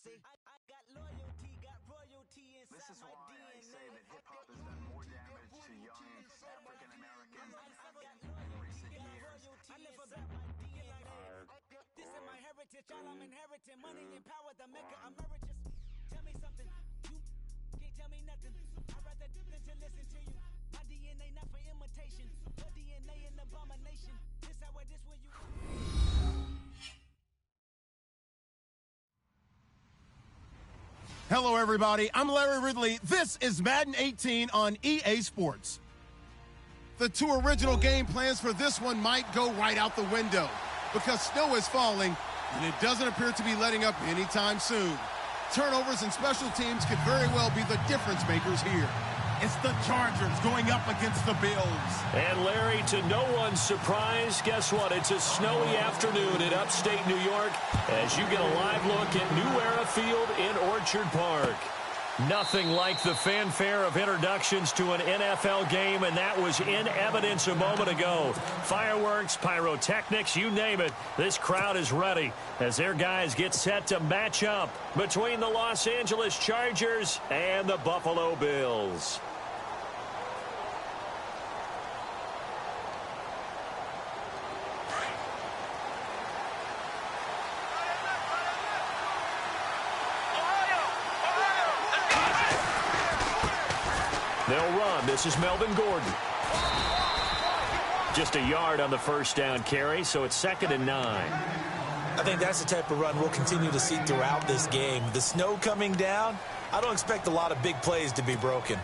This is why I say that hip-hop has done more damage to young African-Americans in recent years. This is my heritage, all I'm inheriting. Money and power, the mecca emeritus. Tell me something, you can't tell me nothing. I'd rather than to listen to you. My DNA not for imitation, your DNA an abomination. This how it is where you. Hello, everybody. I'm Larry Ridley. This is Madden 18 on EA Sports. The two original game plans for this one might go right out the window because snow is falling, and it doesn't appear to be letting up anytime soon. Turnovers and special teams could very well be the difference makers here. It's the Chargers going up against the Bills. And Larry, to no one's surprise, guess what? It's a snowy afternoon in upstate New York as you get a live look at New Era Field in Orchard Park. Nothing like the fanfare of introductions to an NFL game, and that was in evidence a moment ago. Fireworks, pyrotechnics, you name it. This crowd is ready as their guys get set to match up between the Los Angeles Chargers and the Buffalo Bills. They'll run. This is Melvin Gordon. Just a yard on the first down carry, so it's 2nd and 9. I think that's the type of run we'll continue to see throughout this game. The snow coming down, I don't expect a lot of big plays to be broken.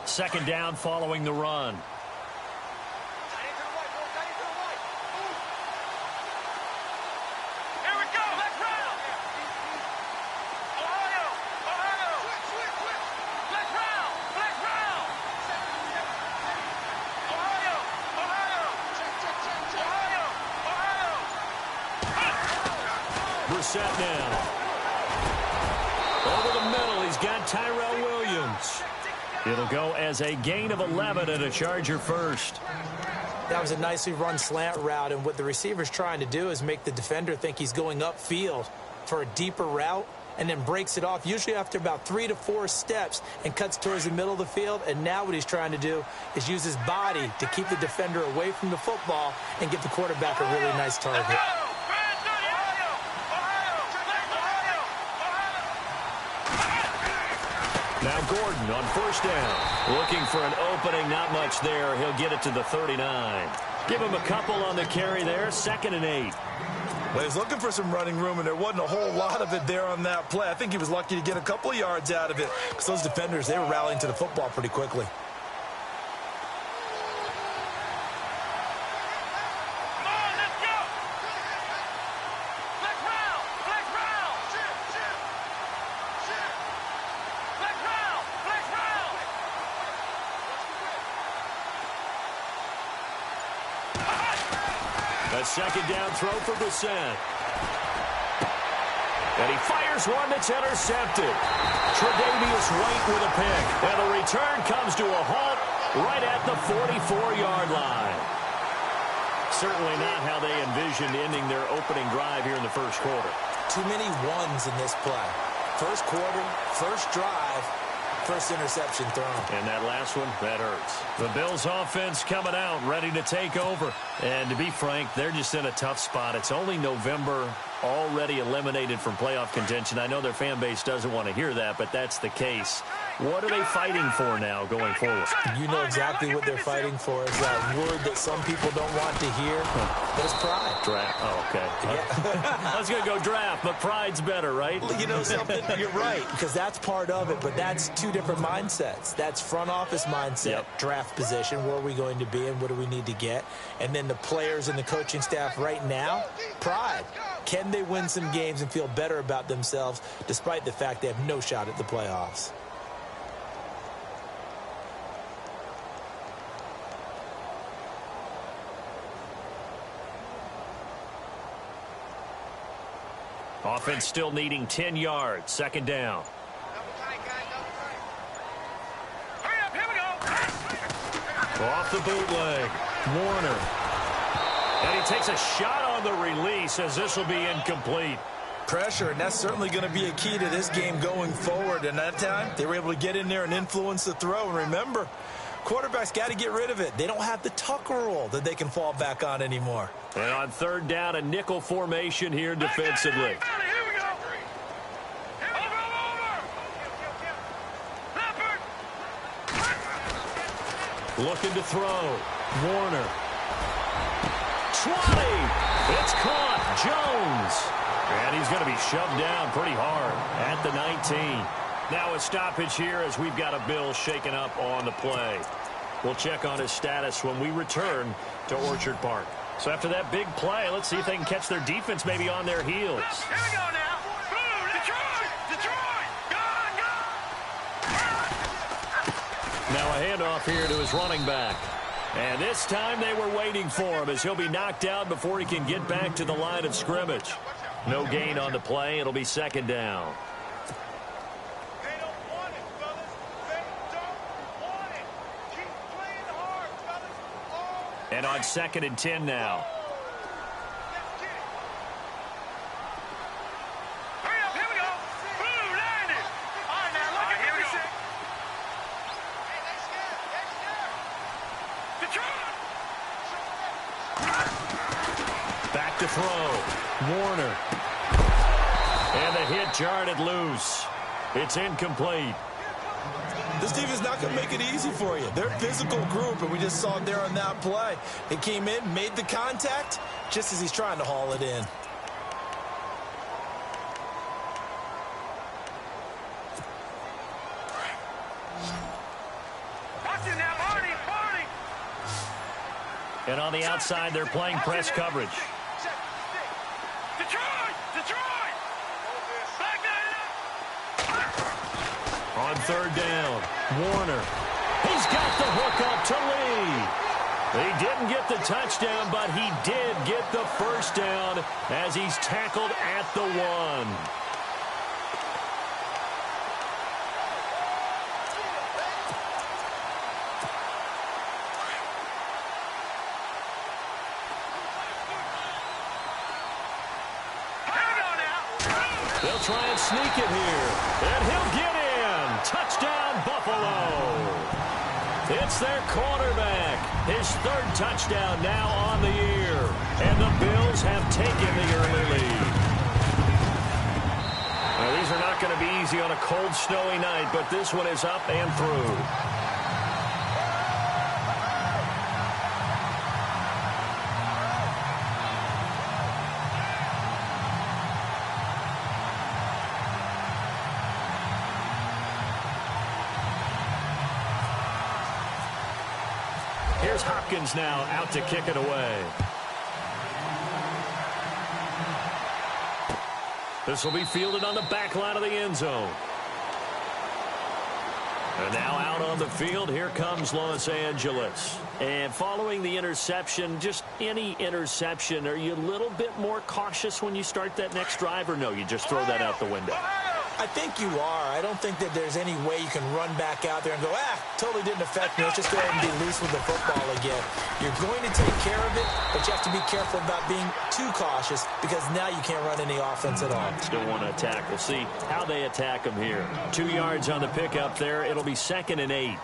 Second down following the run. Set now. Over the middle, he's got Tyrell Williams. It'll go as a gain of 11 and a Charger first. That was a nicely run slant route, and what the receiver's trying to do is make the defender think he's going upfield for a deeper route and then breaks it off, usually after about 3 to 4 steps, and cuts towards the middle of the field. And now what he's trying to do is use his body to keep the defender away from the football and get the quarterback a really nice target. Now Gordon on first down. Looking for an opening, not much there. He'll get it to the 39. Give him a couple on the carry there, 2nd and 8. Well, he's looking for some running room, and there wasn't a whole lot of it there on that play. I think he was lucky to get a couple of yards out of it because those defenders, they were rallying to the football pretty quickly. A second down throw for Brissett. And he fires one that's intercepted. Tre'Davious White with a pick. And the return comes to a halt right at the 44-yard line. Certainly not how they envisioned ending their opening drive here in the first quarter. Too many ones in this play. First quarter, first drive, first interception thrown. And that last one, that hurts. The Bills offense coming out, ready to take over. And to be frank, they're just in a tough spot. It's only November, already eliminated from playoff contention. I know their fan base doesn't want to hear that, but that's the case. What are they fighting for now going forward? You know exactly what they're fighting for. Is that word that some people don't want to hear. That's pride. Draft. Oh, okay. Yeah. I was going to go draft, but pride's better, right? You know something? You're right, because that's part of it, but that's two different mindsets. That's front office mindset, draft position, where are we going to be and what do we need to get? And then the players and the coaching staff right now, pride. Can they win some games and feel better about themselves despite the fact they have no shot at the playoffs? Offense still needing 10 yards. Second down. Hurry up, here we go. Off the bootleg. Warner. And he takes a shot on the release as this will be incomplete. Pressure, and that's certainly going to be a key to this game going forward. And that time, they were able to get in there and influence the throw. And remember, quarterbacks got to get rid of it. They don't have the tuck rule that they can fall back on anymore. And on third down, a nickel formation here defensively. Looking to throw. Warner. 20. It's caught. Jones. And he's going to be shoved down pretty hard at the 19. Now a stoppage here as we've got a Bill shaken up on the play. We'll check on his status when we return to Orchard Park. So after that big play, let's see if they can catch their defense maybe on their heels. Here we go now. Boom, Detroit! Detroit! Go! Now a handoff here to his running back. And this time they were waiting for him as he'll be knocked out before he can get back to the line of scrimmage. No gain on the play. It'll be second down. They don't want it, fellas. They don't want it. Keep playing hard, fellas. And on 2nd and 10 now. Let's get it. Hurry up, here we go. Boom, landed. All right, now look at here we go. Hey, they scared. They scared. Detroit! Back to throw. Warner. And the hit jarred it loose. It's incomplete. This team is not going to make it easy for you. They're a physical group, and we just saw it there on that play. It came in, made the contact, just as he's trying to haul it in. Watch it now, Barney, Barney. And on the outside, they're playing press coverage. Detroit! Detroit! Back On third down, Warner. He's got the hook up to Lee. He didn't get the touchdown, but he did get the first down as he's tackled at the 1. They'll try and sneak it here, and he'll get in. Touchdown, Buffalo. It's their quarterback. His 3rd touchdown now on the year, and the Bills have taken the early lead. Now, these are not going to be easy on a cold, snowy night, but this one is up and through. Here's Hopkins now out to kick it away. This will be fielded on the back line of the end zone. And now out on the field, here comes Los Angeles. And following the interception, just any interception, are you a little bit more cautious when you start that next drive, or no, you just throw that out the window? I think you are. I don't think that there's any way you can run back out there and go, totally didn't affect me. Let's just go ahead and be loose with the football again. You're going to take care of it, but you have to be careful about being too cautious because now you can't run any offense at all. Still want to attack. We'll see how they attack them here. 2 yards on the pickup there. It'll be 2nd and 8.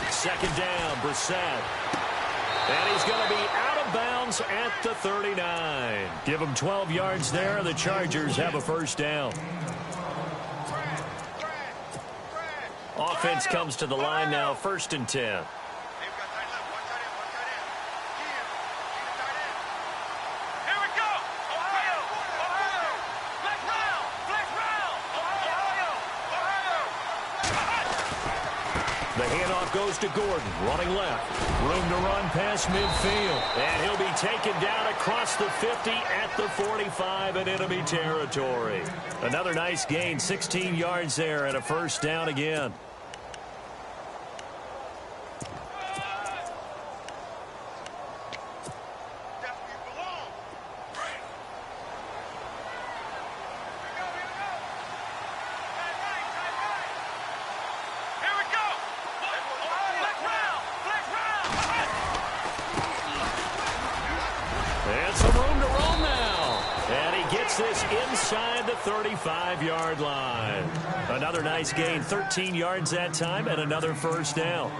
Second down, Brissett. And he's going to be out of bounds at the 39. Give him 12 yards there. The Chargers have a first down. Offense comes to the line now, 1st and 10. The handoff goes to Gordon, running left. Room to run past midfield. And he'll be taken down across the 50 at the 45 in enemy territory. Another nice gain, 16 yards there and a first down again. takes this inside the 35-yard line. Another nice gain, 13 yards that time, and another first down.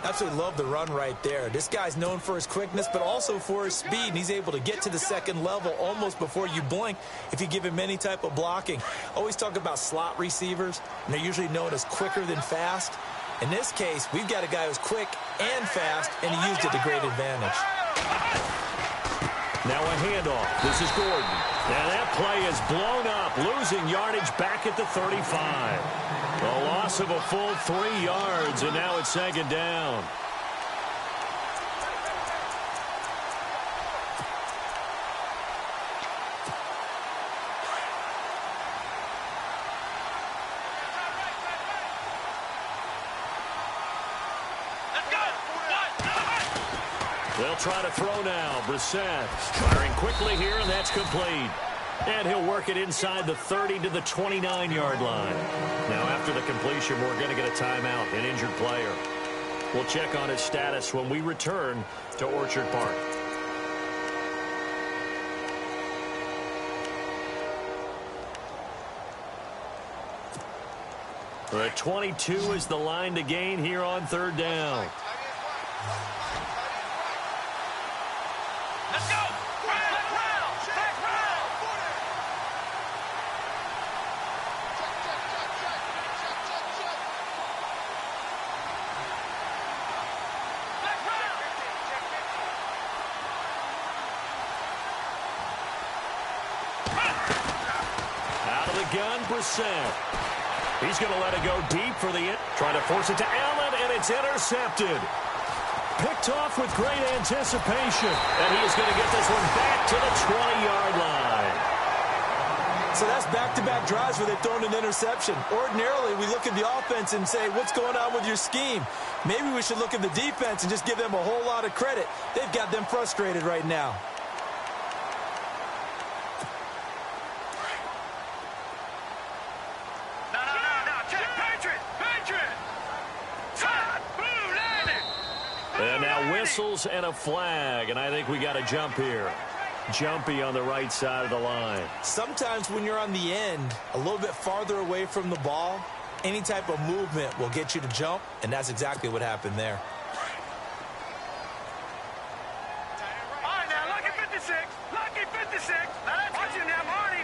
Absolutely love the run right there. This guy's known for his quickness, but also for his speed, and he's able to get to the second level almost before you blink if you give him any type of blocking. Always talk about slot receivers, and they're usually known as quicker than fast. In this case, we've got a guy who's quick and fast, and he used it to great advantage. Now a handoff. This is Gordon. And that play is blown up, losing yardage back at the 35. A loss of a full 3 yards, and now it's second down. They'll try to throw now. Brissett firing quickly here, and that's complete. And he'll work it inside the 30 to the 29-yard line. Now, after the completion, we're going to get a timeout, an injured player. We'll check on his status when we return to Orchard Park. The 22 is the line to gain here on third down. Let's go! Out of the gun, Brissett. He's going to let it go deep for the trying to force it to Allen, and it's intercepted. Picked off with great anticipation, and he is going to get this one back to the 20-yard line. So that's back-to-back drives where they've thrown an interception. Ordinarily, we look at the offense and say, what's going on with your scheme? Maybe we should look at the defense and just give them a whole lot of credit. They've got them frustrated right now. And now whistles and a flag, and I think we got a jump here. Jumpy on the right side of the line. Sometimes when you're on the end, a little bit farther away from the ball, any type of movement will get you to jump, and that's exactly what happened there. All right, now, lucky 56. Lucky 56. Watch him now, Barney.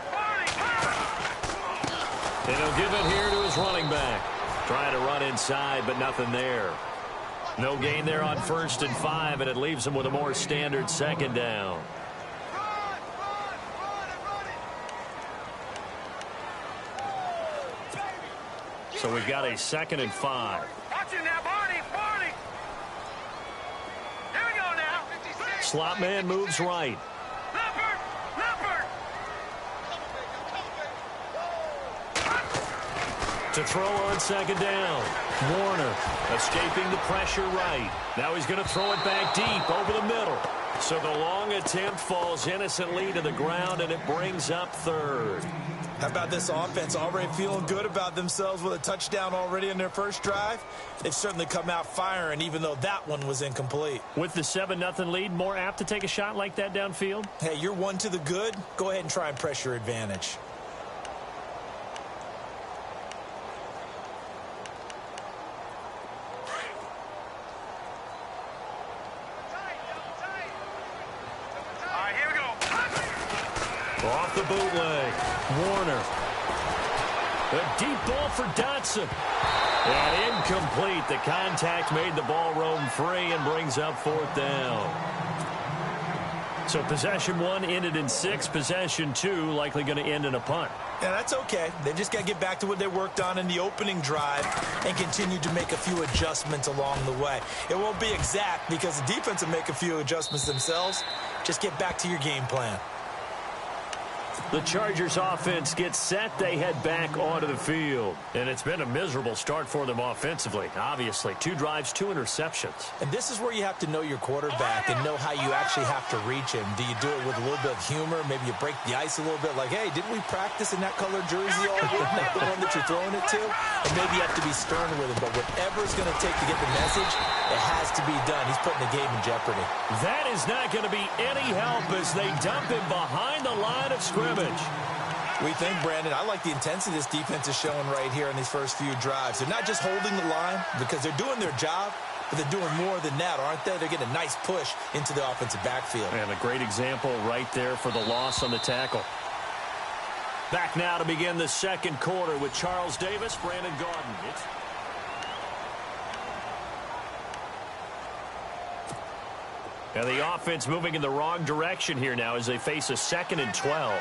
And he'll give it here to his running back. Trying to run inside, but nothing there. No gain there on 1st and 5, and it leaves him with a more standard second down. So we've got a 2nd and 5. Watch him now, Barney. Here we go now. Slot man moves right. Leopard. To throw on 2nd down. Warner escaping the pressure right. Now he's going to throw it back deep over the middle. So the long attempt falls innocently to the ground, and it brings up 3rd. How about this offense already feeling good about themselves with a touchdown already in their first drive? They've certainly come out firing, even though that one was incomplete. With the 7-0 lead, more apt to take a shot like that downfield? Hey, you're one to the good. Go ahead and try and press your advantage. Off the bootleg. Warner. A deep ball for Dotson. And incomplete. The contact made the ball roam free and brings up 4th down. So possession 1 ended in 6. Possession 2 likely going to end in a punt. Yeah, that's okay. They've just got to get back to what they worked on in the opening drive and continue to make a few adjustments along the way. It won't be exact because the defense will make a few adjustments themselves. Just get back to your game plan. The Chargers offense gets set. They head back onto the field. And it's been a miserable start for them offensively, obviously. 2 drives, 2 interceptions. And this is where you have to know your quarterback and know how you actually have to reach him. Do you do it with a little bit of humor? Maybe you break the ice a little bit like, hey, didn't we practice in that colored jersey all year? Not the one that you're throwing it to? And maybe you have to be stern with him. But whatever it's going to take to get the message, it has to be done. He's putting the game in jeopardy. That is not going to be any help as they dump him behind the line of scrimmage. scrimmage. We think, Brandon, I like the intensity this defense is showing right here in these first few drives. They're not just holding the line because they're doing their job, but they're doing more than that, aren't they? They're getting a nice push into the offensive backfield. And a great example right there for the loss on the tackle. Back now to begin the second quarter with Charles Davis, Brandon Gaudin. And the offense moving in the wrong direction here now as they face a 2nd and 12.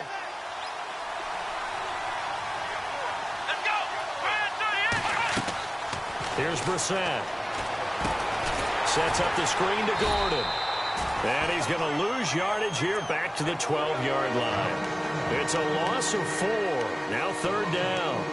Here's Brissett. Sets up the screen to Gordon. And he's going to lose yardage here back to the 12-yard line. It's a loss of 4. Now 3rd down.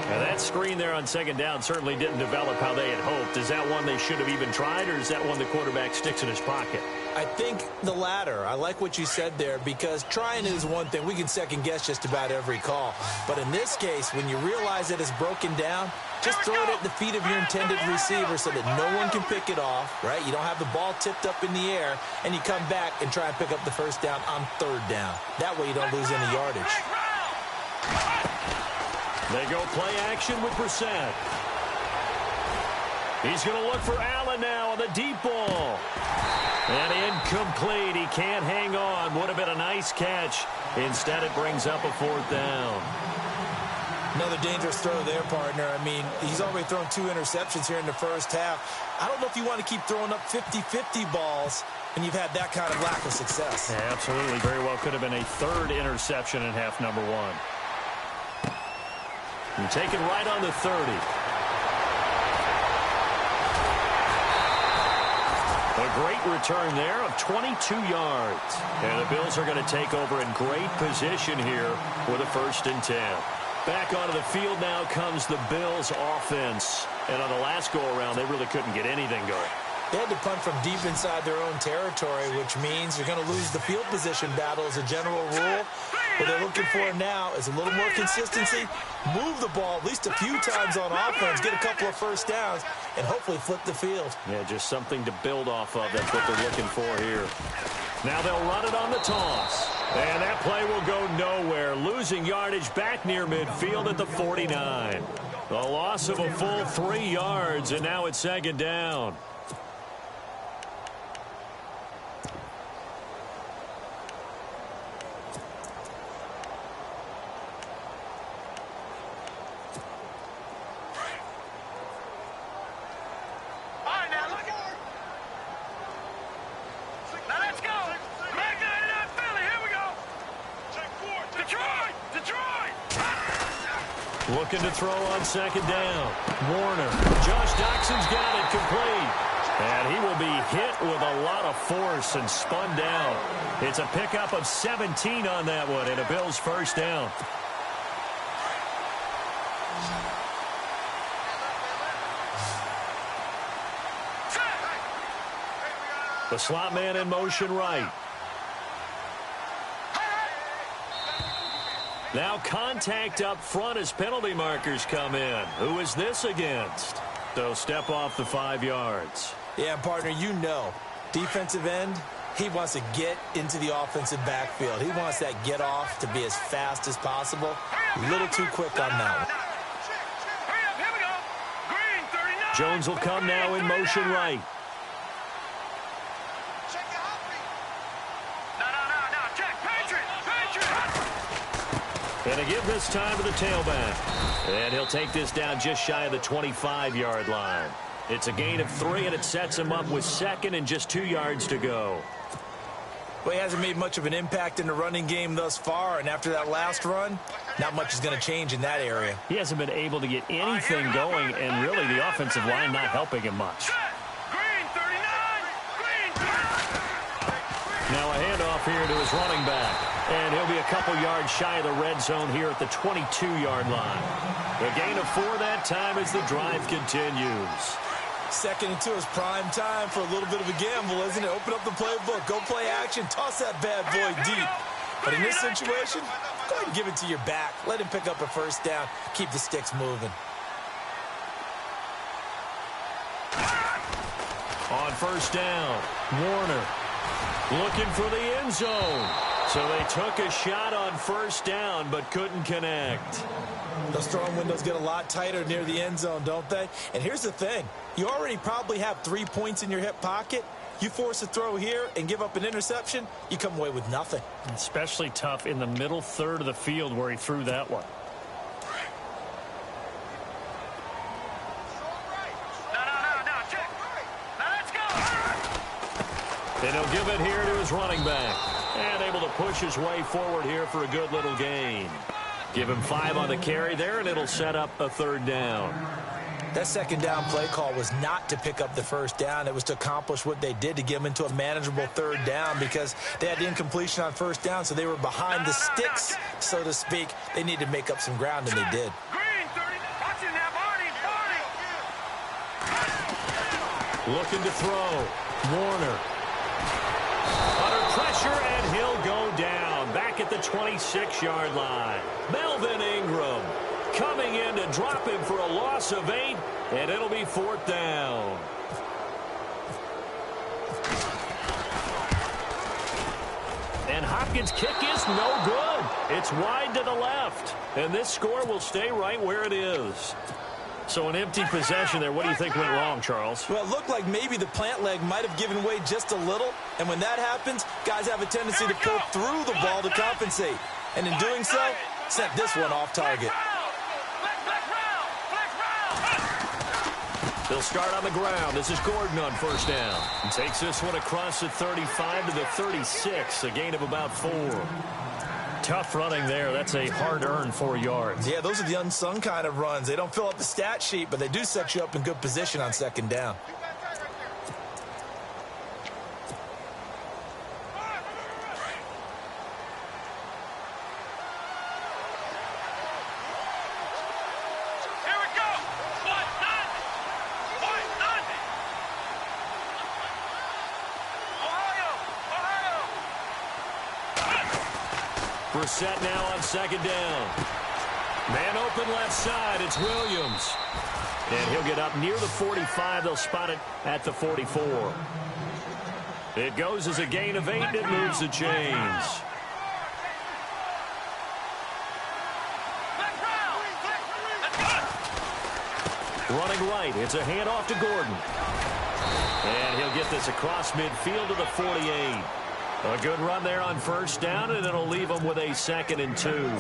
Now that screen there on 2nd down certainly didn't develop how they had hoped. Is that one they should have even tried, or is that one the quarterback sticks in his pocket? I think the latter. I like what you said there, because trying is one thing. We can second-guess just about every call. But in this case, when you realize that it's broken down, just throw it at the feet of your intended receiver so that no one can pick it off, right? You don't have the ball tipped up in the air, and you come back and try and pick up the 1st down on 3rd down. That way you don't lose any yardage. They go play action with Brissett. He's going to look for Allen now on the deep ball. And incomplete. He can't hang on. Would have been a nice catch. Instead, it brings up a 4th down. Another dangerous throw there, partner. I mean, he's already thrown 2 interceptions here in the first half. I don't know if you want to keep throwing up 50-50 balls when you've had that kind of lack of success. Yeah, absolutely. Very well could have been a 3rd interception in half number 1. And taken right on the 30. A great return there of 22 yards. And the Bills are going to take over in great position here with a 1st and 10. Back onto the field now comes the Bills offense. And on the last go-around, they really couldn't get anything going. They had to punt from deep inside their own territory, which means you're going to lose the field position battle as a general rule. What they're looking for now is a little more consistency, move the ball at least a few times on offense, get a couple of 1st downs, and hopefully flip the field. Yeah, just something to build off of. That's what they're looking for here. Now they'll run it on the toss. And that play will go nowhere, losing yardage back near midfield at the 49. A loss of a full 3 yards, and now it's 2nd down. Looking to throw on 2nd down. Warner. Josh Doxson's got it complete. And he will be hit with a lot of force and spun down. It's a pickup of 17 on that one and a Bills 1st down. The slot man in motion right. Now contact up front as penalty markers come in. Who is this against? So step off the 5 yards. Yeah, partner, you know, defensive end, he wants to get into the offensive backfield. He wants that get off to be as fast as possible. A little too quick on that one. Jones will come now in motion right. And a give this time to the tailback. And he'll take this down just shy of the 25-yard line. It's a gain of 3, and it sets him up with 2nd and just 2 yards to go. Well, he hasn't made much of an impact in the running game thus far, and after that last run, not much is going to change in that area. He hasn't been able to get anything going, and really the offensive line not helping him much. Now a handoff here to his running back. And he'll be a couple yards shy of the red zone here at the 22-yard line. The gain of 4 that time as the drive continues. 2nd and 2 is prime time for a little bit of a gamble, isn't it? Open up the playbook, go play action, toss that bad boy deep. But in this situation, go ahead and give it to your back. Let him pick up a 1st down. Keep the sticks moving. On 1st down, Warner looking for the end zone. So they took a shot on first down but couldn't connect. Those throwing windows get a lot tighter near the end zone, don't they? And here's the thing. You already probably have 3 points in your hip pocket. You force a throw here and give up an interception, you come away with nothing. Especially tough in the middle third of the field where he threw that one. And he'll give it here to his running back. And able to push his way forward here for a good little gain. Give him 5 on the carry there, and it'll set up a third down. That second down play call was not to pick up the first down. It was to accomplish what they did, to get them into a manageable third down, because they had the incompletion on first down, so they were behind the sticks, so to speak. They needed to make up some ground, and they did. Looking to throw. Warner. Under pressure, and he'll go down. Back at the 26-yard line. Melvin Ingram coming in to drop him for a loss of 8, and it'll be 4th down. And Hopkins' kick is no good. It's wide to the left, and this score will stay right where it is. So an empty possession there. What do you think went wrong, Charles? Well, it looked like maybe the plant leg might have given way just a little, and when that happens, guys have a tendency to pull through the ball to compensate, and in doing so, sent this one off target. They'll start on the ground. This is Gordon on first down. And takes this one across the 35 to the 36, a gain of about 4. Tough running there. That's a hard-earned 4 yards. Yeah, those are the unsung kind of runs. They don't fill up the stat sheet, but they do set you up in good position on second down. Set now on second down. Man open left side. It's Williams. And he'll get up near the 45. They'll spot it at the 44. It goes as a gain of 8, and it moves the chains. Running right. It's a handoff to Gordon. And he'll get this across midfield to the 48. A good run there on first down, and it'll leave them with a 2nd and 2.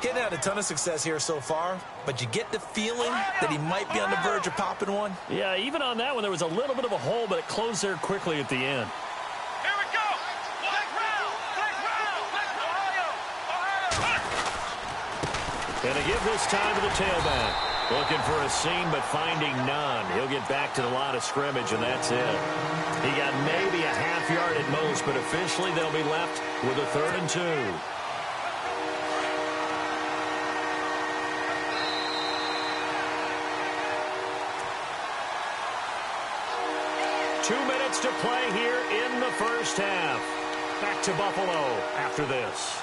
Getting had a ton of success here so far, but you get the feeling that he might be on the verge of popping one. Yeah, even on that one, there was a little bit of a hole, but it closed there quickly at the end. Here we go! And to give this time to the tailback. Looking for a seam, but finding none. He'll get back to the line of scrimmage, and that's it. He got maybe a half yard at most, but officially they'll be left with a 3rd and 2. 2 minutes to play here in the first half. Back to Buffalo after this.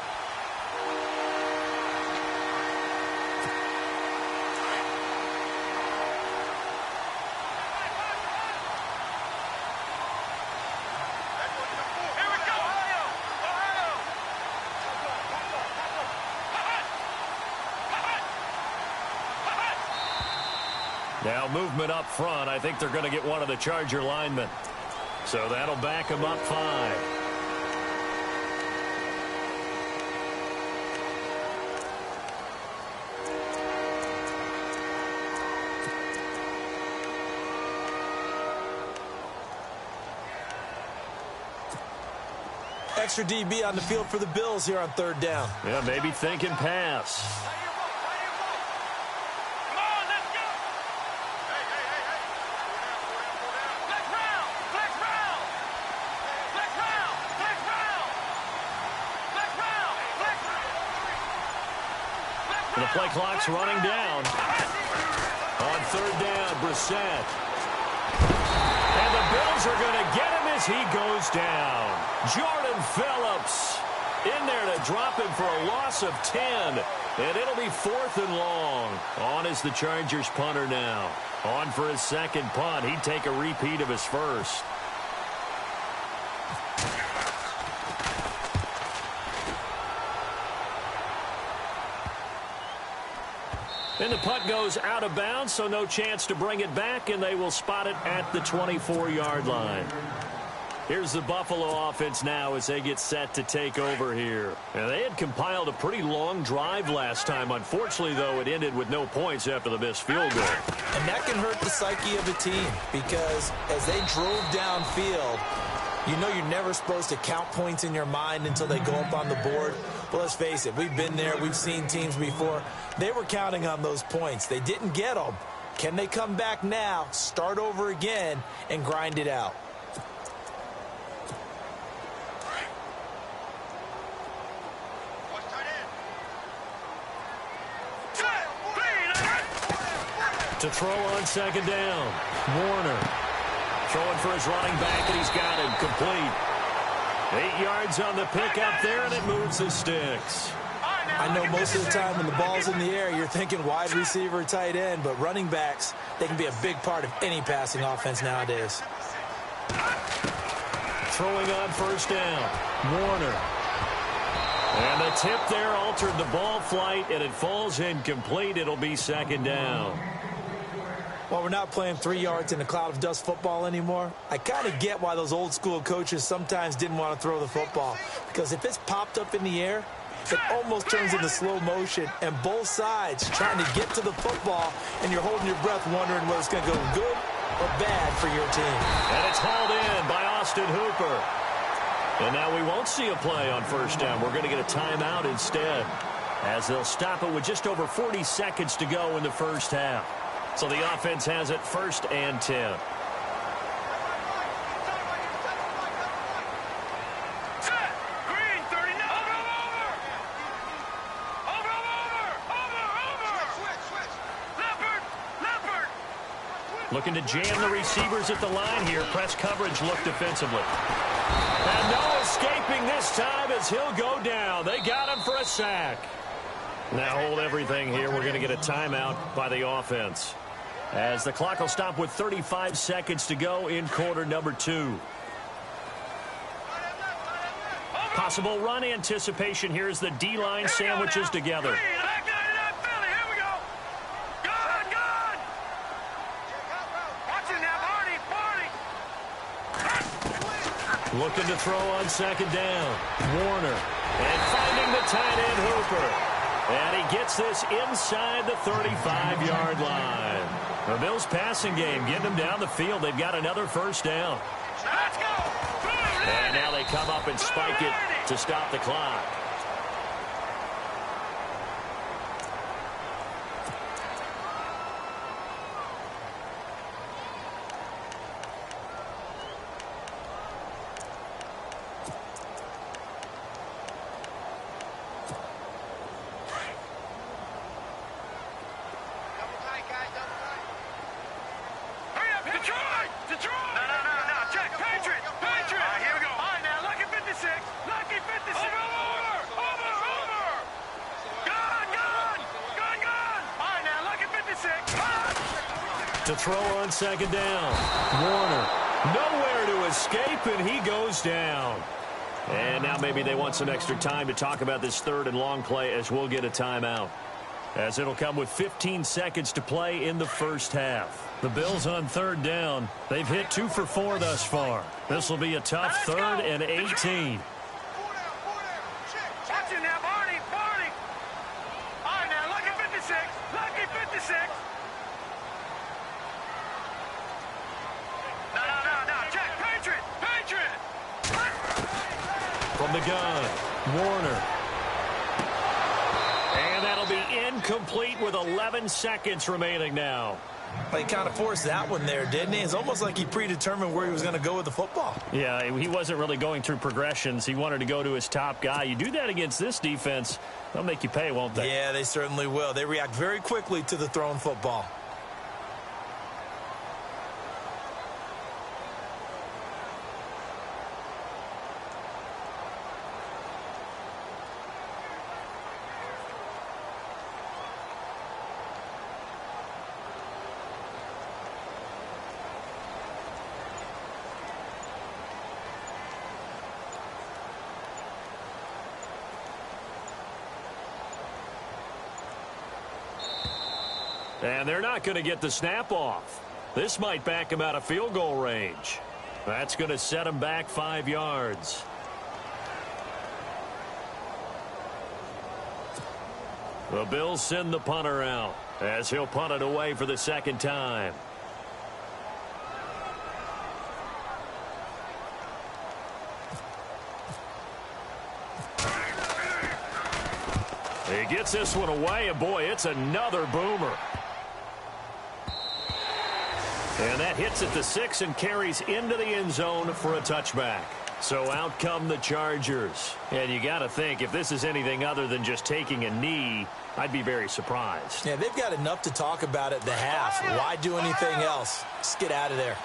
Now movement up front. I think they're going to get one of the Charger linemen. So that'll back them up 5. Extra DB on the field for the Bills here on 3rd down. Yeah, maybe thinking pass. The play clock's running down. On 3rd down, Brissett. And the Bills are going to get him as he goes down. Jordan Phillips in there to drop him for a loss of 10. And it'll be 4th and long. On is the Chargers punter now. On for his 2nd punt. He'd take a repeat of his first. And the punt goes out of bounds, so no chance to bring it back, and they will spot it at the 24-yard line. Here's the Buffalo offense now as they get set to take over here. And they had compiled a pretty long drive last time. Unfortunately, though, it ended with no points after the missed field goal. And that can hurt the psyche of a team because as they drove downfield, you know you're never supposed to count points in your mind until they go up on the board. But let's face it, we've been there. We've seen teams before. They were counting on those points. They didn't get them. Can they come back now, start over again, and grind it out? To throw on second down, Warner throwing for his running back, and he's got him complete. 8 yards on the pickup there, and it moves the sticks. I know most of the time when the ball's in the air, you're thinking wide receiver, tight end, but running backs, they can be a big part of any passing offense nowadays. Throwing on first down, Warner. And the tip there altered the ball flight, and it falls incomplete. It'll be second down. Well, we're not playing 3 yards in a cloud of dust football anymore. I kind of get why those old school coaches sometimes didn't want to throw the football. Because if it's popped up in the air, it almost turns into slow motion. And both sides trying to get to the football, and you're holding your breath wondering whether it's going to go good or bad for your team. And it's hauled in by Austin Hooper. And now we won't see a play on first down. We're going to get a timeout instead, as they'll stop it with just over 40 seconds to go in the first half. So the offense has it 1st and 10. Looking to jam the receivers at the line here. Press coverage look defensively. And no escaping this time as he'll go down. They got him for a sack. Now hold everything here. We're going to get a timeout by the offense, as the clock will stop with 35 seconds to go in quarter number 2. Possible run anticipation here as the D-line sandwiches together. Looking to throw on second down. Warner. And finding the tight end Hooper. And he gets this inside the 35-yard line. The Bills' passing game getting them down the field. They've got another first down. Let's go! And now they come up and spike it to stop the clock. To throw on second down. Warner, nowhere to escape, and he goes down. And now maybe they want some extra time to talk about this 3rd and long play, as we'll get a timeout, as it'll come with 15 seconds to play in the first half. The Bills on 3rd down. They've hit 2 for 4 thus far. This will be a tough 3rd and 18. From the gun, Warner. And that'll be incomplete with 11 seconds remaining now. He kind of forced that one there, didn't he? It's almost like he predetermined where he was going to go with the football. Yeah, he wasn't really going through progressions. He wanted to go to his top guy. You do that against this defense, they'll make you pay, won't they? Yeah, they certainly will. They react very quickly to the thrown football. And they're not going to get the snap off. This might back him out of field goal range. That's going to set him back 5 yards. The Bills send the punter out as he'll punt it away for the second time. He gets this one away, and boy, it's another boomer. And that hits at the 6 and carries into the end zone for a touchback. So out come the Chargers. And you got to think, if this is anything other than just taking a knee, I'd be very surprised. Yeah, they've got enough to talk about at the half. Why do anything else? Just get out of there.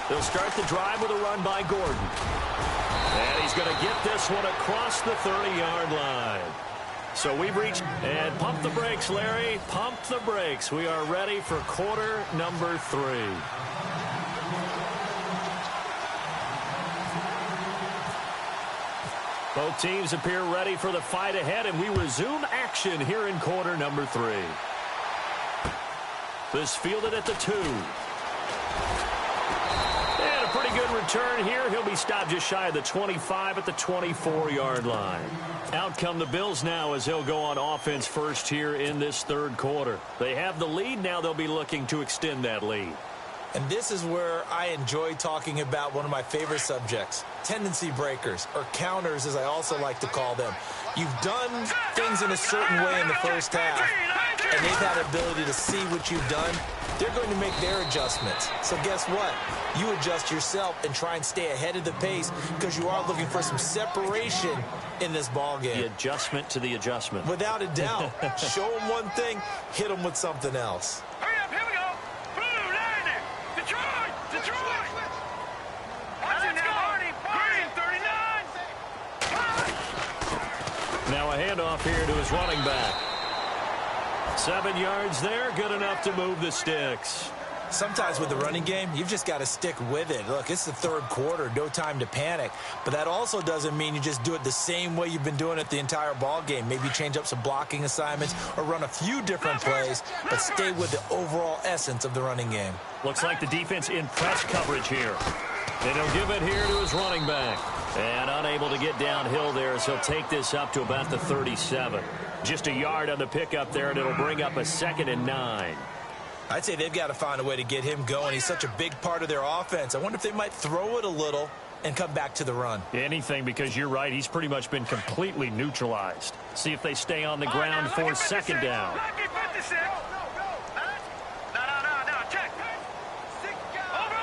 They'll start the drive with a run by Gordon. And he's going to get this one across the 30-yard line. So we've reached, and pump the brakes, Larry. Pump the brakes. We are ready for quarter number 3. Both teams appear ready for the fight ahead, and we resume action here in quarter number 3. This fielded at the 2. And a pretty good return here. He'll be stopped just shy of the 25 at the 24-yard line. Out come the Bills now as they'll go on offense first here in this third quarter. They have the lead. Now they'll be looking to extend that lead. And this is where I enjoy talking about one of my favorite subjects, tendency breakers, or counters as I also like to call them. You've done things in a certain way in the first half, and they've had the ability to see what you've done. They're going to make their adjustments. So guess what? You adjust yourself and try and stay ahead of the pace because you are looking for some separation in this ball game. The adjustment to the adjustment. Without a doubt. Show them one thing, hit them with something else. Hurry up, here we go. Blue, landing. Detroit, Detroit. Watch it now, Green, 39. Now a handoff here to his running back. 7 yards there, good enough to move the sticks. Sometimes with the running game, you've just got to stick with it. Look, it's the third quarter, no time to panic. But that also doesn't mean you just do it the same way you've been doing it the entire ball game. Maybe change up some blocking assignments or run a few different plays, but stay with the overall essence of the running game. Looks like the defense in press coverage here. And he'll give it here to his running back. And unable to get downhill there as he'll take this up to about the 37. Just a yard on the pickup there, and it'll bring up a 2nd and 9. I'd say they've got to find a way to get him going. He's such a big part of their offense. I wonder if they might throw it a little and come back to the run. Anything, because you're right. He's pretty much been completely neutralized. See if they stay on the ground for 2nd down. Lucky 56. No, check. Over.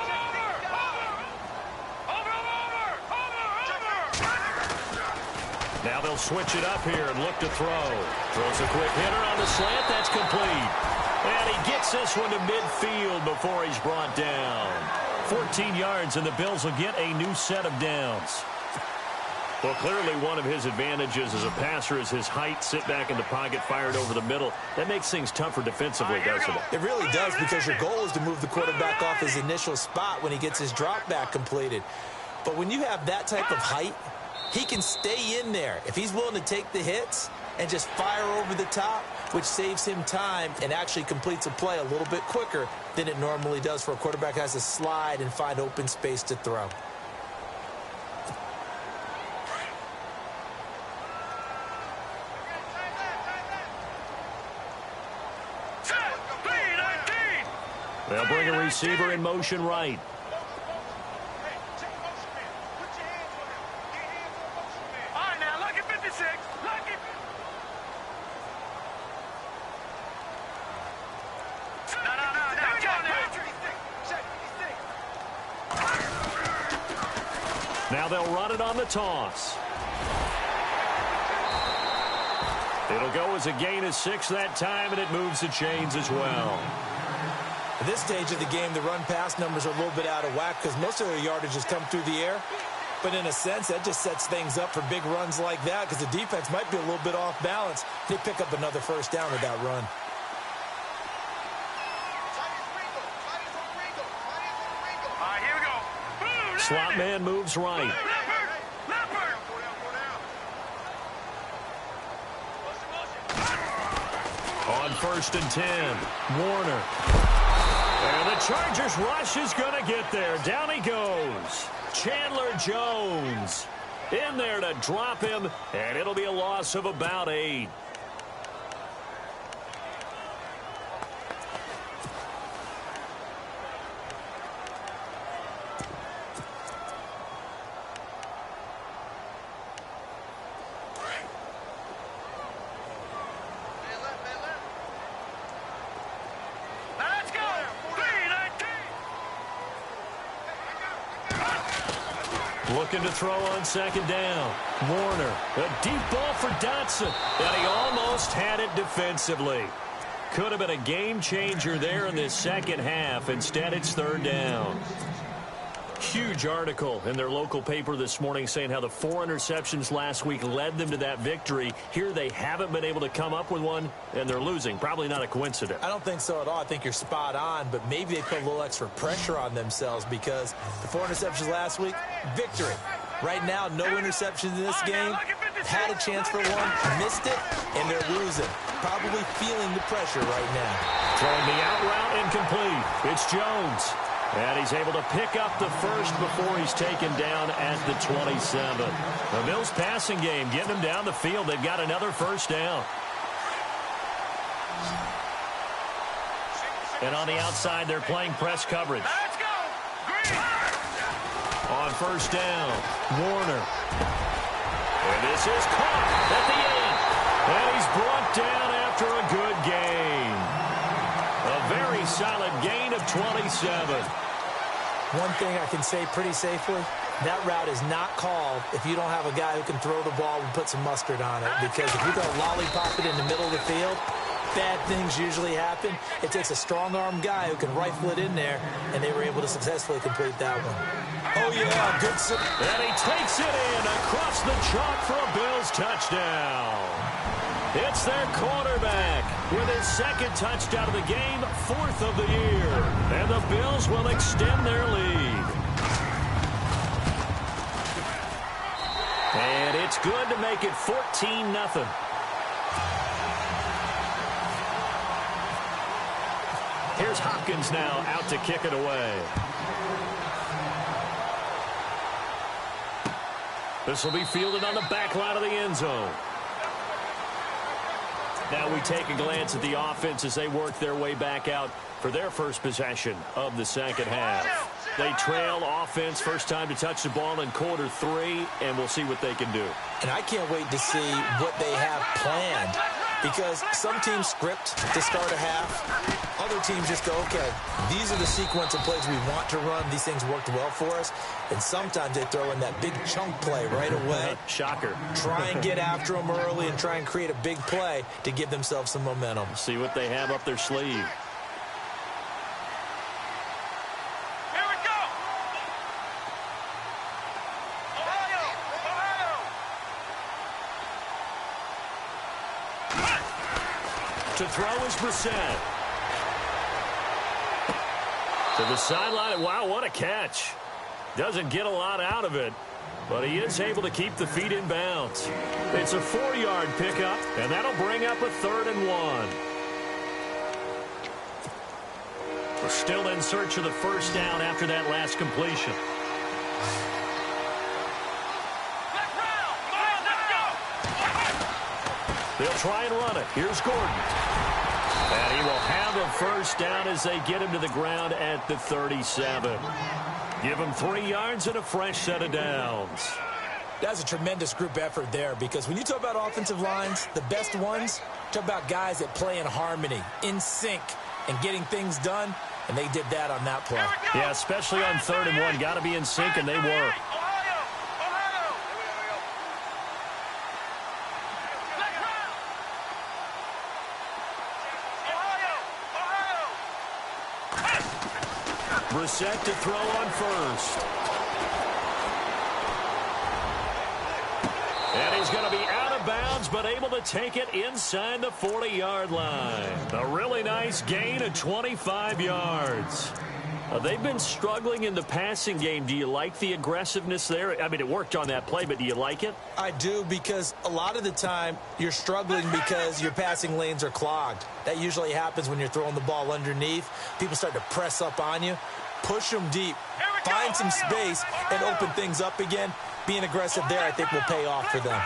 Now they'll switch it up here and look to throw. Throws a quick hitter on the slant. That's complete. And he gets this one to midfield before he's brought down. 14 yards, and the Bills will get a new set of downs. Well, clearly one of his advantages as a passer is his height. Sit back in the pocket, fired over the middle. That makes things tougher defensively, doesn't it? It really does, because your goal is to move the quarterback off his initial spot when he gets his drop back completed. But when you have that type of height, he can stay in there. If he's willing to take the hits and just fire over the top, which saves him time and actually completes a play a little bit quicker than it normally does for a quarterback who has to slide and find open space to throw. They'll bring a receiver in motion right. Now they'll run it on the toss. It'll go as a gain of 6 that time, and it moves the chains as well. At this stage of the game, the run-pass numbers are a little bit out of whack because most of their yardage has come through the air. But in a sense, that just sets things up for big runs like that because the defense might be a little bit off balance. They pick up another first down with that run. Slot man moves right. On 1st and 10, Warner. And the Chargers rush is going to get there. Down he goes. Chandler Jones in there to drop him, and it'll be a loss of about 8. Looking to throw on 2nd down. Warner, a deep ball for Dotson, and he almost had it defensively. Could have been a game changer there in this second half. Instead, it's 3rd down. Huge article in their local paper this morning saying how the 4 interceptions last week led them to that victory. Here they haven't been able to come up with one, and they're losing. Probably not a coincidence. I don't think so at all. I think you're spot on, but maybe they put a little extra pressure on themselves because the 4 interceptions last week, victory. Right now, no interceptions in this game. Had a chance for one, missed it, and they're losing. Probably feeling the pressure right now. Throwing the out route incomplete. It's Jones. And he's able to pick up the first before he's taken down at the 27. The Bills passing game getting them down the field. They've got another 1st down. And on the outside, they're playing press coverage. Let's go! Green! On 1st down, Warner. And this is caught at the 8. And he's brought down after a good gain. A very solid gain of 27. One thing I can say pretty safely, that route is not called if you don't have a guy who can throw the ball and put some mustard on it. Because if you're going to lollipop it in the middle of the field, bad things usually happen. It takes a strong-arm guy who can rifle it in there, and they were able to successfully complete that one. Oh, yeah, good. And he takes it in across the chalk for a Bills touchdown. It's their quarterback with his 2nd touchdown of the game, 4th of the year. And the Bills will extend their lead. And it's good to make it 14-0. Here's Hopkins now out to kick it away. This will be fielded on the back line of the end zone. Now we take a glance at the offense as they work their way back out for their first possession of the second half. They trail offense, first time to touch the ball in quarter 3, and we'll see what they can do. And I can't wait to see what they have planned because some teams script to start a half. Other teams just go, okay, these are the sequence of plays we want to run. These things worked well for us. And sometimes they throw in that big chunk play right away. Shocker. Try and get after them early and try and create a big play to give themselves some momentum. See what they have up their sleeve. Here we go! Ohio! Ohio! To throw is Brissett. To the sideline. Wow, what a catch. Doesn't get a lot out of it, but he is able to keep the feet in bounds. It's a 4-yard pickup, and that'll bring up a 3rd and 1. We're still in search of the 1st down after that last completion. They'll try and run it. Here's Gordon. And he will have a 1st down as they get him to the ground at the 37. Give him 3 yards and a fresh set of downs. That's a tremendous group effort there because when you talk about offensive lines, the best ones, talk about guys that play in harmony, in sync, and getting things done, and they did that on that play. Yeah, especially on 3rd and 1. Got to be in sync, and they were. Brissett to throw on 1st. And he's going to be out of bounds, but able to take it inside the 40-yard line. A really nice gain of 25 yards. They've been struggling in the passing game. Do you like the aggressiveness there? I mean, it worked on that play, but do you like it? I do, because a lot of the time you're struggling because your passing lanes are clogged. That usually happens when you're throwing the ball underneath. People start to press up on you. Push them deep. Find some space and open things up again. Being aggressive there, I think, will pay off for them.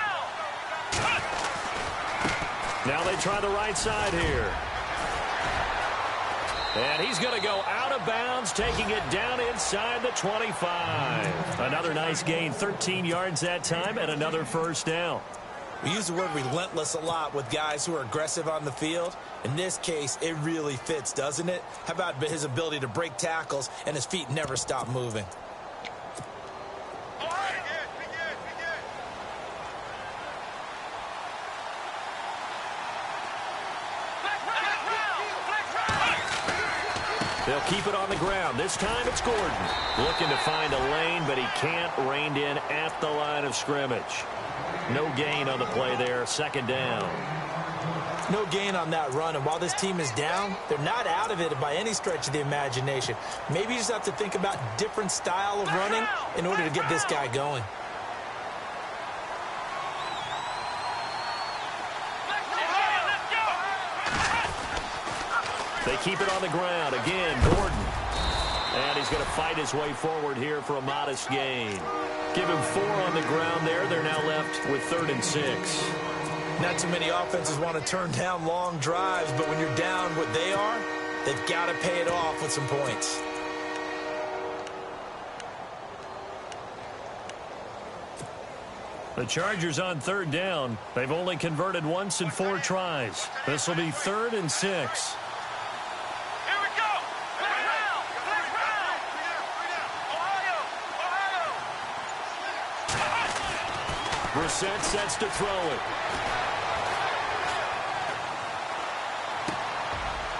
Now they try the right side here. And he's going to go out of bounds, taking it down inside the 25. Another nice gain, 13 yards that time, and another first down. We use the word relentless a lot with guys who are aggressive on the field. In this case, it really fits, doesn't it? How about his ability to break tackles and his feet never stop moving? They'll keep it on the ground. This time it's Gordon. Looking to find a lane, but he can't. Reined in at the line of scrimmage. No gain on the play there. Second down. No gain on that run, and while this team is down, they're not out of it by any stretch of the imagination. Maybe you just have to think about different style of running in order to get this guy going. They keep it on the ground. Again, Gordon. And he's going to fight his way forward here for a modest gain. Give him 4 on the ground there. They're now left with 3rd and 6. Not too many offenses want to turn down long drives, but when you're down what they are, they've got to pay it off with some points. The Chargers on 3rd down. They've only converted once in 4 tries. This will be 3rd and 6. Brissett sets to throw it.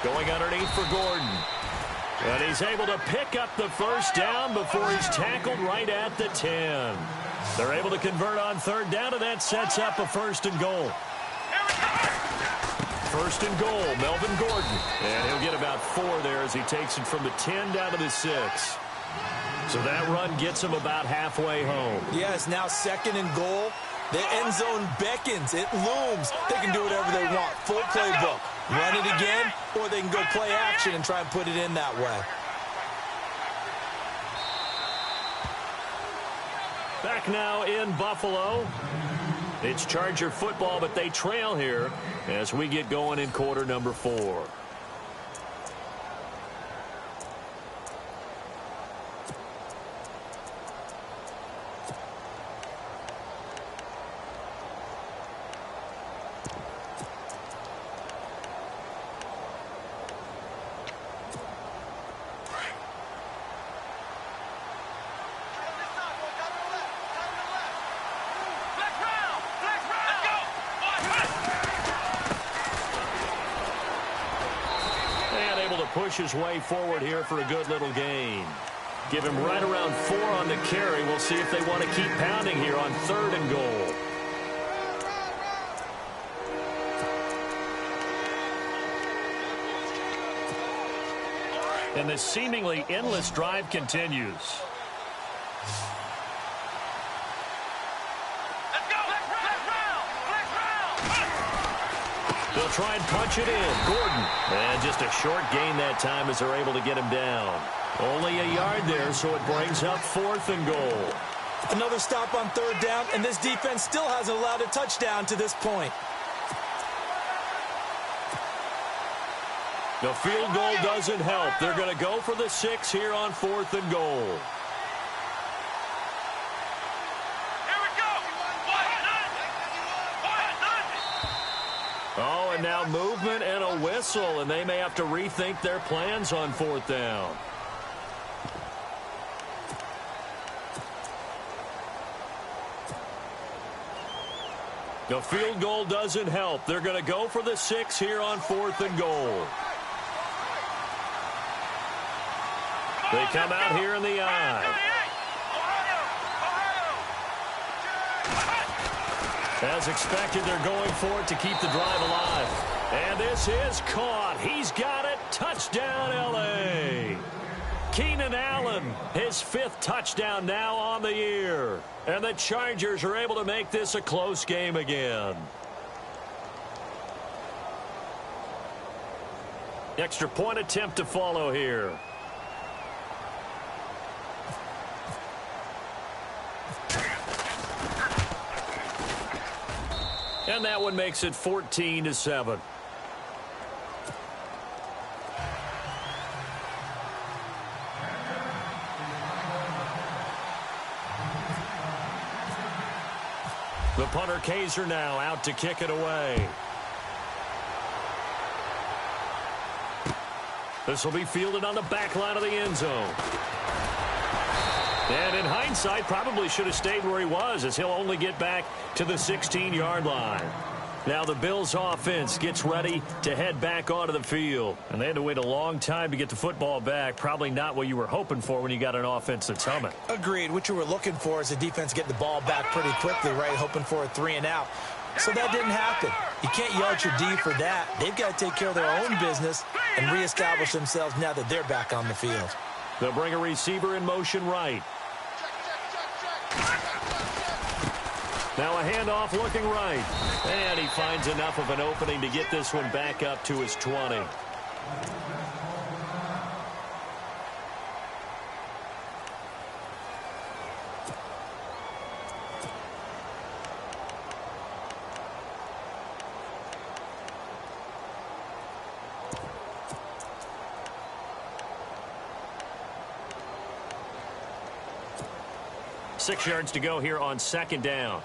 Going underneath for Gordon. And he's able to pick up the first down before he's tackled right at the 10. They're able to convert on 3rd down, and that sets up a 1st and goal. 1st and goal, Melvin Gordon. And he'll get about 4 there as he takes it from the 10 down to the 6. So that run gets him about halfway home. Yes, now 2nd and goal. The end zone beckons. It looms. They can do whatever they want. Full playbook. Run it again, or they can go play action and try and put it in that way. Back now in Buffalo. It's Charger football, but they trail here as we get going in quarter number 4. Push his way forward here for a good little gain. Give him right around 4 on the carry. We'll see if they want to keep pounding here on 3rd and goal. And this seemingly endless drive continues. They'll try and punch it in. Gordon. And just a short gain that time as they're able to get him down. Only a yard there, so it brings up 4th and goal. Another stop on 3rd down, and this defense still hasn't allowed a touchdown to this point. The field goal doesn't help. They're going to go for the 6 here on 4th and goal. Oh, and now movement and a whistle, and they may have to rethink their plans on 4th down. The field goal doesn't help. They're going to go for the 6 here on 4th and goal. They come out here in the eye. As expected, they're going for it to keep the drive alive. And this is caught. He's got it. Touchdown, L.A. Keenan Allen, his 5th touchdown now on the year. And the Chargers are able to make this a close game again. Extra point attempt to follow here. And that one makes it 14-7. The punter Kaiser now out to kick it away. This will be fielded on the back line of the end zone. And in hindsight, probably should have stayed where he was, as he'll only get back to the 16-yard line. Now the Bills offense gets ready to head back onto the field. And they had to wait a long time to get the football back. Probably not what you were hoping for when you got an offense that's humming. Agreed. What you were looking for is the defense getting the ball back pretty quickly, right? Hoping for a 3-and-out. So that didn't happen. You can't yell at your D for that. They've got to take care of their own business and reestablish themselves now that they're back on the field. They'll bring a receiver in motion right. Now a handoff looking right. And he finds enough of an opening to get this one back up to his 20. Six yards to go here on 2nd down.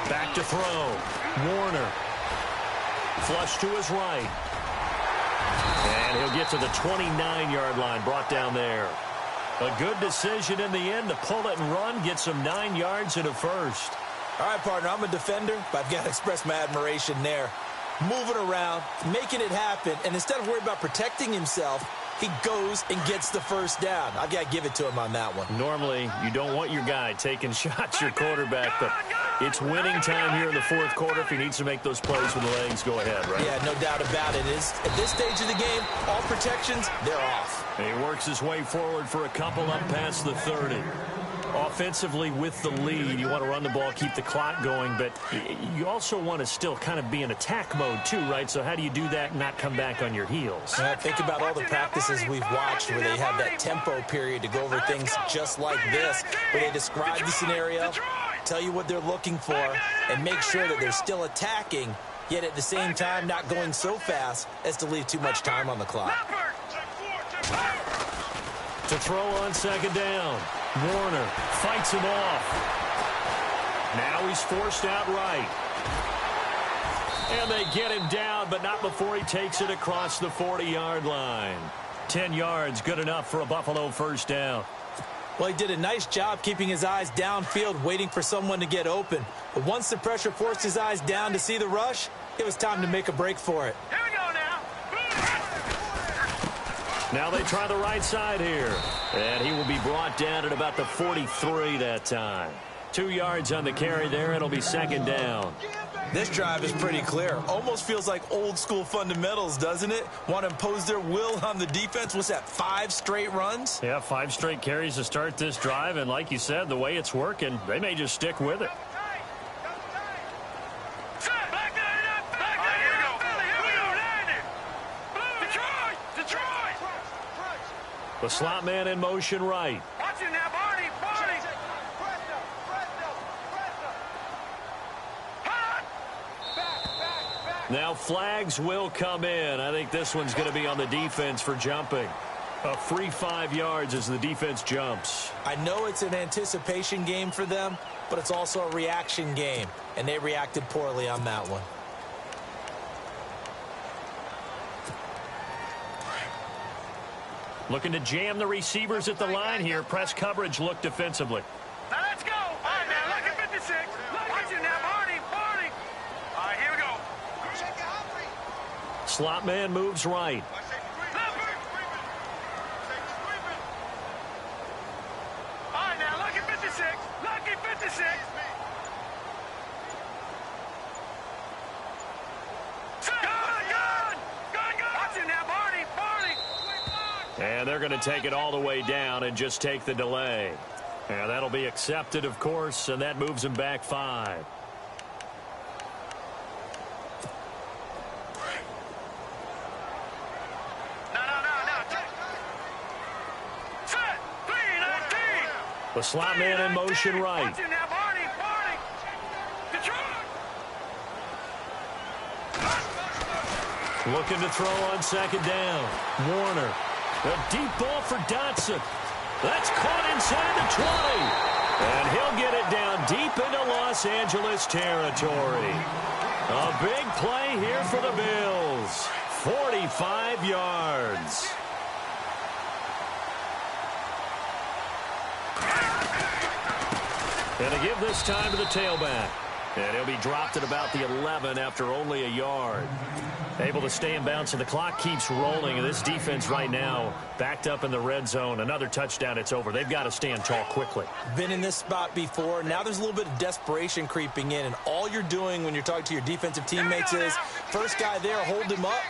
Back to throw. Warner. Flush to his right. And he'll get to the 29-yard line, brought down there. A good decision in the end to pull it and run, get some 9 yards and a first. All right, partner, I'm a defender, but I've got to express my admiration there. Moving around, making it happen, and instead of worrying about protecting himself, he goes and gets the first down. I've got to give it to him on that one. Normally, you don't want your guy taking shots, your quarterback, but it's winning time here in the 4th quarter. If he needs to make those plays with the legs, go ahead, right? Yeah, no doubt about it. At this stage of the game, all protections, they're off. And he works his way forward for a couple up past the 30. Offensively with the lead, you want to run the ball, keep the clock going, but you also want to still kind of be in attack mode too, right? So how do you do that and not come back on your heels? Think about all the practices we've watched where they have that tempo period to go over things just like this, where they describe the scenario, tell you what they're looking for, and make sure that they're still attacking, yet at the same time not going so fast as to leave too much time on the clock. To throw on 2nd down. Warner fights him off. Now he's forced out right. And they get him down, but not before he takes it across the 40-yard line. 10 yards, good enough for a Buffalo first down. Well, he did a nice job keeping his eyes downfield, waiting for someone to get open. But once the pressure forced his eyes down to see the rush, it was time to make a break for it. Here we go now. Now they try the right side here. And he will be brought down at about the 43 that time. 2 yards on the carry there. It'll be 2nd down. This drive is pretty clear. Almost feels like old school fundamentals, doesn't it? Want to impose their will on the defense. What's that, 5 straight runs? Yeah, 5 straight carries to start this drive. And like you said, the way it's working, they may just stick with it. The slot man in motion right. Watch it now, Barney. Now flags will come in. I think this one's going to be on the defense for jumping. A free 5 yards as the defense jumps. I know it's an anticipation game for them, but it's also a reaction game, and they reacted poorly on that one. Looking to jam the receivers at the line here. Press coverage look defensively. Now let's go. All right, now look at 56. Watch it now, Barney. slot man moves right. All right, now, lucky 56. Lucky 56. And they're going to take it all the way down and just take the delay. And that'll be accepted, of course, and that moves him back 5. The slot man in motion right. Looking to throw on second down. Warner. A deep ball for Dotson. That's caught inside the 20. And he'll get it down deep into Los Angeles territory. A big play here for the Bills. 45 yards. And to give this time to the tailback. And he'll be dropped at about the 11 after only a yard. Able to stay in bounds, and the clock keeps rolling. And this defense right now backed up in the red zone. Another touchdown, it's over. They've got to stand tall quickly. Been in this spot before. Now there's a little bit of desperation creeping in. And all you're doing when you're talking to your defensive teammates is, first guy there, hold him up.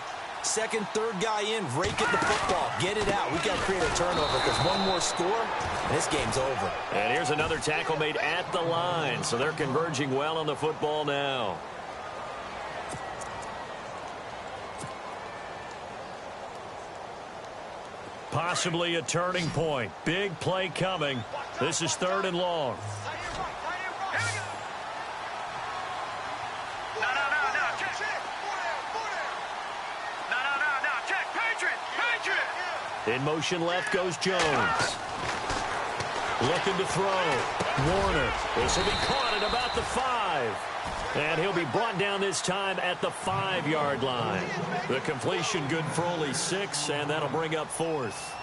Second, third guy in, rake at the football. Get it out. We've got to create a turnover because one more score, and this game's over. And here's another tackle made at the line. So they're converging well on the football now. Possibly a turning point. Big play coming. This is 3rd and long. In motion left goes Jones. Looking to throw. Warner. This will be caught at about the 5. And he'll be brought down this time at the 5-yard line. The completion good for only 6, and that'll bring up 4th.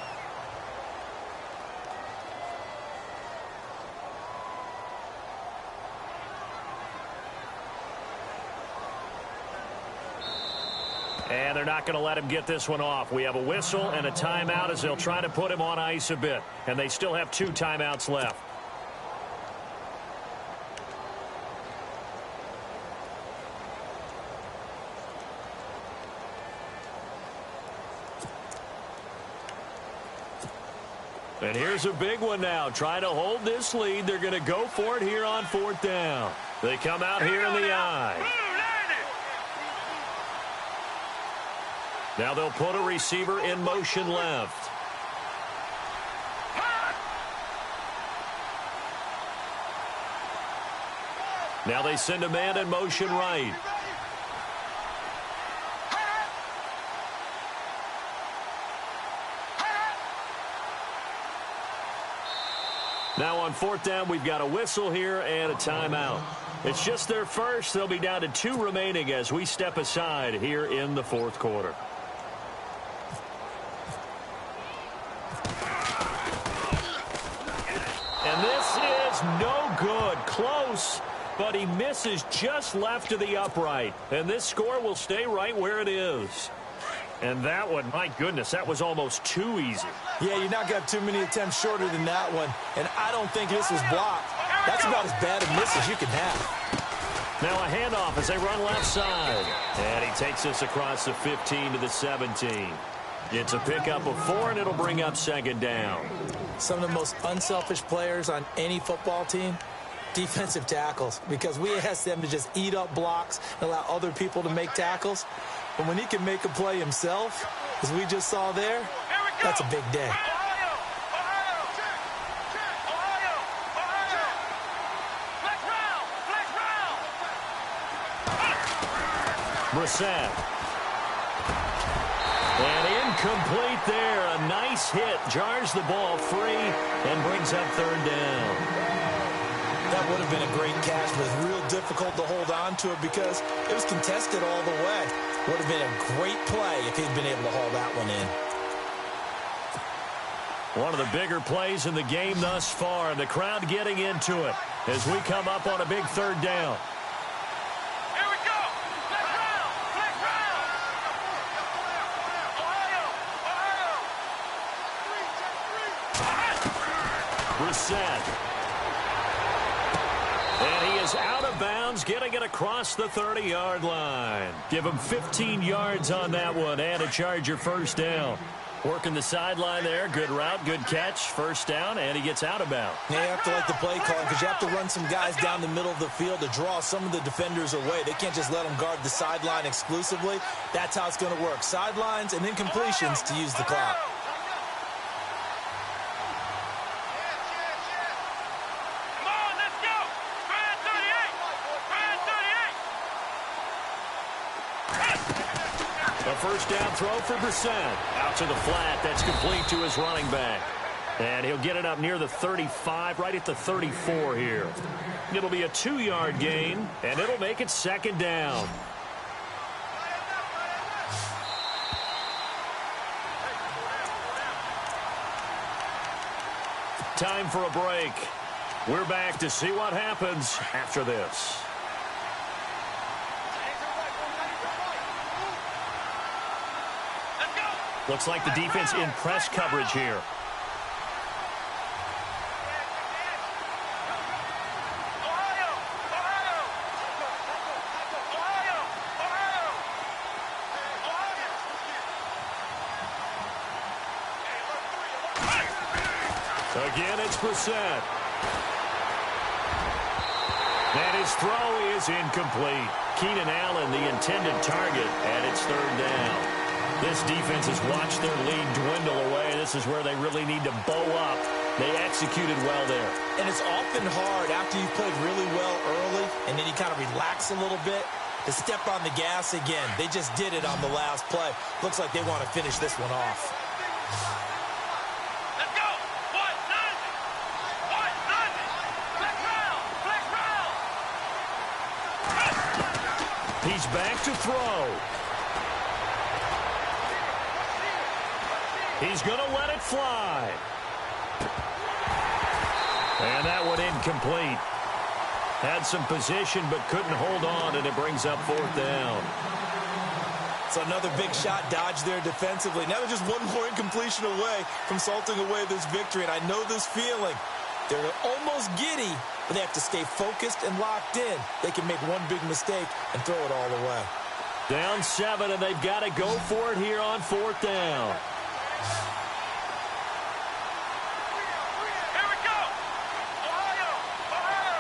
And they're not going to let him get this one off. We have a whistle and a timeout as they'll try to put him on ice a bit. And they still have 2 timeouts left. And here's a big one now. Trying to hold this lead. They're going to go for it here on 4th down. They come out here in the eye. Now they'll put a receiver in motion left. Now they send a man in motion right. Now on 4th down, we've got a whistle here and a timeout. It's just their first. They'll be down to 2 remaining as we step aside here in the 4th quarter. And this is no good. Close, but he misses just left of the upright. And this score will stay right where it is. And that one, my goodness, that was almost too easy. Yeah, you're not got too many attempts shorter than that one. And I don't think this was blocked. That's about as bad a miss as you can have. Now a handoff as they run left side. And he takes this across the 15 to the 17. It's a pickup of 4, and it'll bring up 2nd down. Some of the most unselfish players on any football team, defensive tackles, because we ask them to just eat up blocks and allow other people to make tackles. But when he can make a play himself, as we just saw there, that's a big day. Brissett. And incomplete there. A nice hit. Jars the ball free and brings up 3rd down. That would have been a great catch, but it's real difficult to hold on to it because it was contested all the way. Would have been a great play if he'd been able to haul that one in. One of the bigger plays in the game thus far, and the crowd getting into it as we come up on a big 3rd down. Here we go. Let's round. Let's round. Brissett. And he is out of bounds, getting it across the 30-yard line. Give him 15 yards on that one and a Charger first down. Working the sideline there. Good route, good catch. First down, and he gets out of bounds. Yeah, you have to like the play calling because you have to run some guys down the middle of the field to draw some of the defenders away. They can't just let them guard the sideline exclusively. That's how it's going to work. Sidelines and then completions to use the clock. First down throw for Brissett. Out to the flat. That's complete to his running back. And he'll get it up near the 35, right at the 34 here. It'll be a 2-yard gain, and it'll make it second down. Time for a break. We're back to see what happens after this. Looks like the defense in press coverage here. Again, it's Brissett. And his throw is incomplete. Keenan Allen, the intended target, and it's third down. This defense has watched their lead dwindle away. This is where they really need to bow up. They executed well there. And it's often hard after you've played really well early and then you kind of relax a little bit to step on the gas again. They just did it on the last play. Looks like they want to finish this one off. Let's go! 1-9! 1-9! Black round! He's back to throw. He's going to let it fly. And that one incomplete. Had some position but couldn't hold on, and it brings up fourth down. So another big shot dodge there defensively. Now they're just one more incompletion away from salting away this victory, and I know this feeling. They're almost giddy, but they have to stay focused and locked in. They can make one big mistake and throw it all away. Down 7, and they've got to go for it here on fourth down. Here we go! Ohio! Ohio!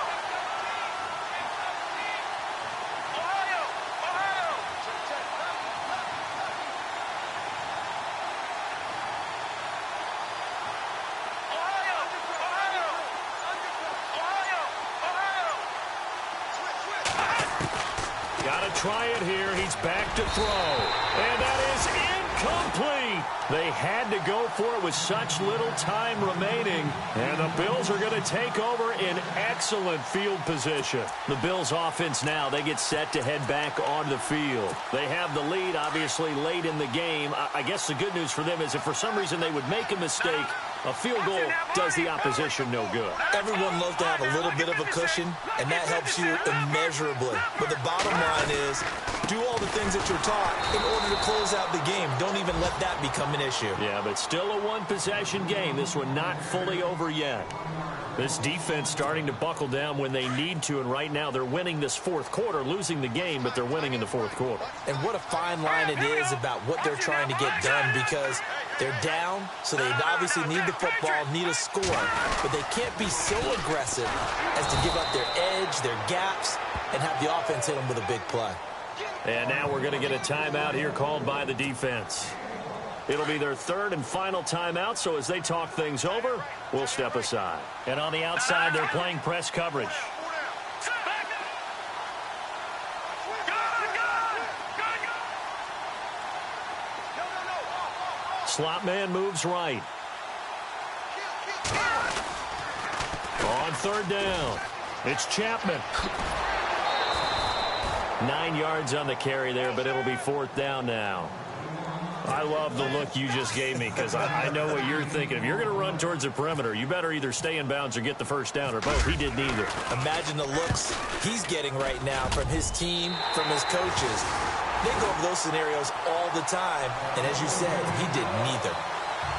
Ohio! Ohio! Ohio! Ohio! Ohio! Ohio! Got to try it here. He's back to throw. And that is incomplete. They had to go for it with such little time remaining. And the Bills are going to take over in excellent field position. The Bills offense now, they get set to head back on the field. They have the lead, obviously, late in the game. I guess the good news for them is if for some reason they would make a mistake, a field goal does the opposition no good. Everyone loves to have a little bit of a cushion, and that helps you immeasurably. But the bottom line is, do all the things that you're taught in order to close out the game. Don't even let that become an issue. Yeah, but still a one-possession game. This one not fully over yet. This defense starting to buckle down when they need to, and right now they're winning this fourth quarter, losing the game, but they're winning in the fourth quarter. And what a fine line it is about what they're trying to get done, because they're down, so they obviously need the football, need a score, but they can't be so aggressive as to give up their edge, their gaps, and have the offense hit them with a big play. And now we're going to get a timeout here called by the defense. It'll be their third and final timeout, so as they talk things over, we'll step aside. And on the outside, they're playing press coverage. Slot man moves right. On third down, it's Chapman. 9 yards on the carry there, but it'll be fourth down now. I love the look you just gave me, because I know what you're thinking. If you're going to run towards the perimeter, you better either stay in bounds or get the first down, or both. He did neither. Imagine the looks he's getting right now from his team, from his coaches. They go over those scenarios all the time, and as you said, he did neither.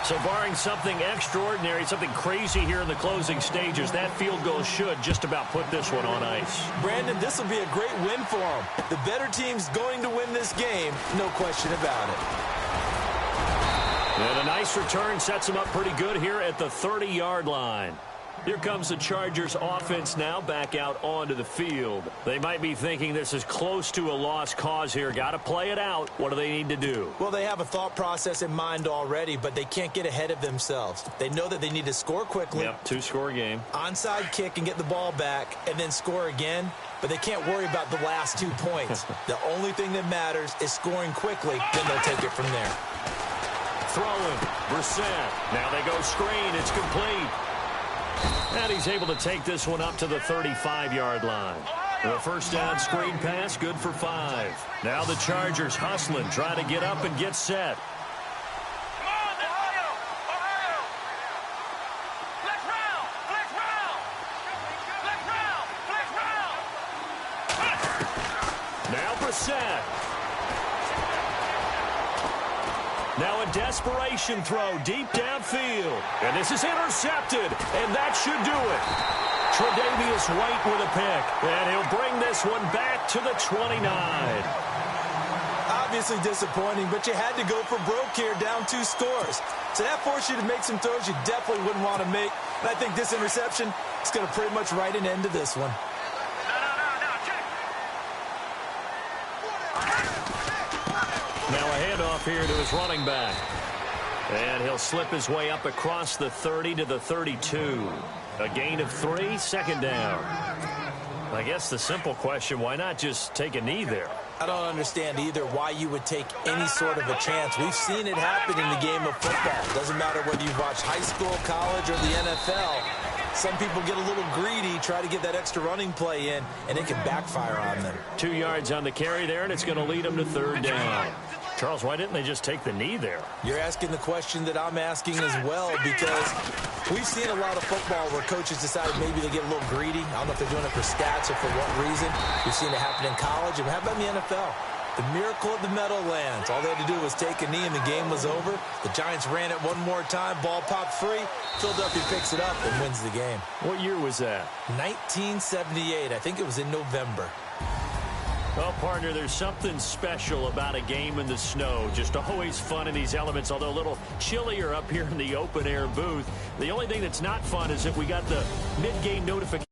So barring something extraordinary, something crazy here in the closing stages, that field goal should just about put this one on ice. Brandon, this will be a great win for them. The better team's going to win this game, no question about it. And a nice return sets them up pretty good here at the 30-yard line. Here comes the Chargers offense now back out onto the field. They might be thinking this is close to a lost cause here. Got to play it out. What do they need to do? Well, they have a thought process in mind already, but they can't get ahead of themselves. They know that they need to score quickly. Yep, two-score game. Onside kick and get the ball back and then score again, but they can't worry about the last 2 points. The only thing that matters is scoring quickly, then they'll take it from there. Throwing, Brissett. Now they go screen. It's complete. And he's able to take this one up to the 35-yard line. The first down screen pass, good for 5. Now the Chargers hustling, trying to get up and get set. Come on, Ohio! Ohio! Let's round! Let's round! Let's round! Let's round! Now Brissett. Now a desperation throw deep downfield. And this is intercepted. And that should do it. Tre'Davious White with a pick. And he'll bring this one back to the 29. Obviously disappointing, but you had to go for broke here, down 2 scores. So that forced you to make some throws you definitely wouldn't want to make. And I think this interception is going to pretty much write an end to this one. Now a handoff here to his running back. And he'll slip his way up across the 30 to the 32. A gain of 3, second down. I guess the simple question, why not just take a knee there? I don't understand either why you would take any sort of a chance. We've seen it happen in the game of football. Doesn't matter whether you've watched high school, college, or the NFL. Some people get a little greedy, try to get that extra running play in, and it can backfire on them. 2 yards on the carry there, and it's going to lead them to third down. Charles, why didn't they just take the knee there? You're asking the question that I'm asking as well, because we've seen a lot of football where coaches decide maybe they get a little greedy. I don't know if they're doing it for stats or for what reason. We've seen it happen in college, and how about in the NFL? The miracle of the Meadowlands. All they had to do was take a knee, and the game was over. The Giants ran it one more time. Ball popped free. Philadelphia picks it up and wins the game. What year was that? 1978. I think it was in November. Well, partner, there's something special about a game in the snow. Just always fun in these elements, although a little chillier up here in the open-air booth. The only thing that's not fun is that we got the mid-game notification.